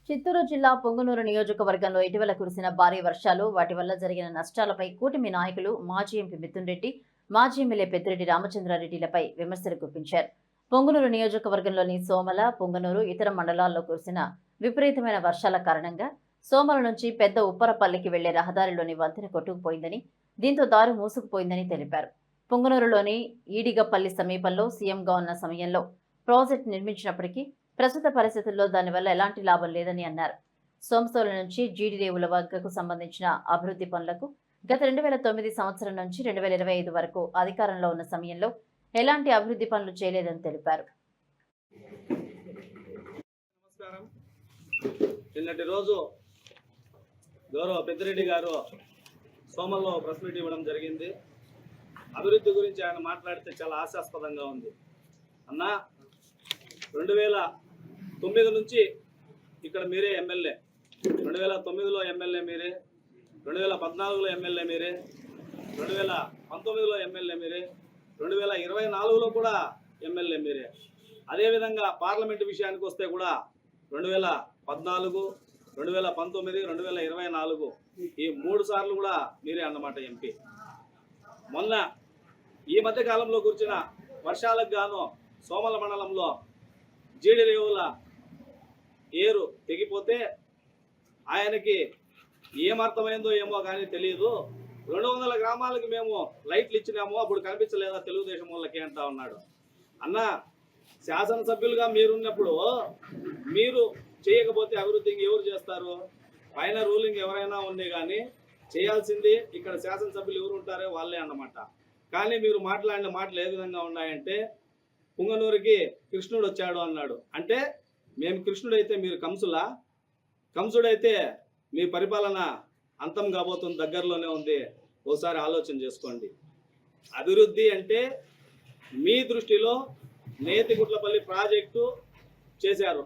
చిత్తూరు జిల్లా పొంగనూరు నియోజకవర్గంలో ఇటీవల కురిసిన భారీ వర్షాలు వాటి వల్ల జరిగిన నష్టాలపై కూటమి నాయకులు మాజీ ఎంపీ మిథున్ రెడ్డి, మాజీ ఎమ్మెల్యే పెద్దిరెడ్డి రామచంద్రారెడ్డిలపై విమర్శలు గుప్పించారు. పొంగనూరు నియోజకవర్గంలోని సోమల, పొంగనూరు ఇతర మండలాల్లో కురిసిన విపరీతమైన వర్షాల కారణంగా సోమల నుంచి పెద్ద ఉప్పరపల్లికి వెళ్లే రహదారిలోని వంతెన కొట్టుకుపోయిందని, దీంతో దారి మూసుకుపోయిందని తెలిపారు. పొంగనూరులోని ఈడిగపల్లి సమీపంలో సీఎంగా ఉన్న సమయంలో ప్రాజెక్టు నిర్మించినప్పటికీ ప్రస్తుత పరిస్థితుల్లో దానివల్ల ఎలాంటి లాభం లేదని అన్నారు. సోమసోల నుంచి జీడి రేవుల వద్దకు సంబంధించిన అభివృద్ధి పనులకు గత 2009 సంవత్సరం నుంచి 2025 వరకు అధికారంలో ఉన్న సమయంలో ఎలాంటి అభివృద్ధి పనులు చేయలేదని తెలిపారు. నమస్కారం. నిన్నటి రోజు గౌరవ పెద్దిరెడ్డి గారు సోమల్లో ప్రెస్ మీట్ ఇవ్వడం జరిగింది. అభివృద్ధి గురించి ఆయన మాట్లాడితే చాలా హాస్యాస్పదంగా ఉంది. అన్న 2009 నుంచి ఇక్కడ మీరే ఎమ్మెల్యే, 2009లో ఎమ్మెల్యే మీరే, 2014లో ఎమ్మెల్యే మీరే, 2019లో ఎమ్మెల్యే మీరే, 2024లో కూడా ఎమ్మెల్యే మీరే. అదేవిధంగా పార్లమెంటు విషయానికి వస్తే కూడా 2014, 2019, 2024 ఈ 3 సార్లు కూడా మీరే అన్నమాట ఎంపీ. మొన్న ఈ మధ్య కాలంలో కురిసిన వర్షాలకు గాను సోమల మండలంలో జీడి రేవుల ఏరు తెగిపోతే ఆయనకి ఏమర్థమైందో ఏమో కానీ తెలియదు. 200 గ్రామాలకి మేము లైట్లు ఇచ్చినాము, అప్పుడు కనిపించలేదా తెలుగుదేశం వాళ్ళకి అంటా ఉన్నాడు. అన్న, శాసనసభ్యులుగా మీరున్నప్పుడు మీరు చేయకపోతే అభివృద్ధి ఎవరు చేస్తారు? పైన రూలింగ్ ఎవరైనా ఉంది కానీ చేయాల్సింది ఇక్కడ శాసనసభ్యులు ఎవరు ఉంటారో వాళ్ళే అన్నమాట. కానీ మీరు మాట్లాడిన మాటలు ఏ విధంగా ఉన్నాయంటే, పుంగనూరుకి కృష్ణుడు వచ్చాడు అన్నాడు. అంటే మేము కృష్ణుడైతే మీరు కంసులా? కంసుడైతే మీ పరిపాలన అంతం కాబోతుంది, దగ్గరలోనే ఉంది. ఓసారి ఆలోచన చేసుకోండి. అభివృద్ధి అంటే మీ దృష్టిలో నేతిగుట్లపల్లి ప్రాజెక్టు చేశారు,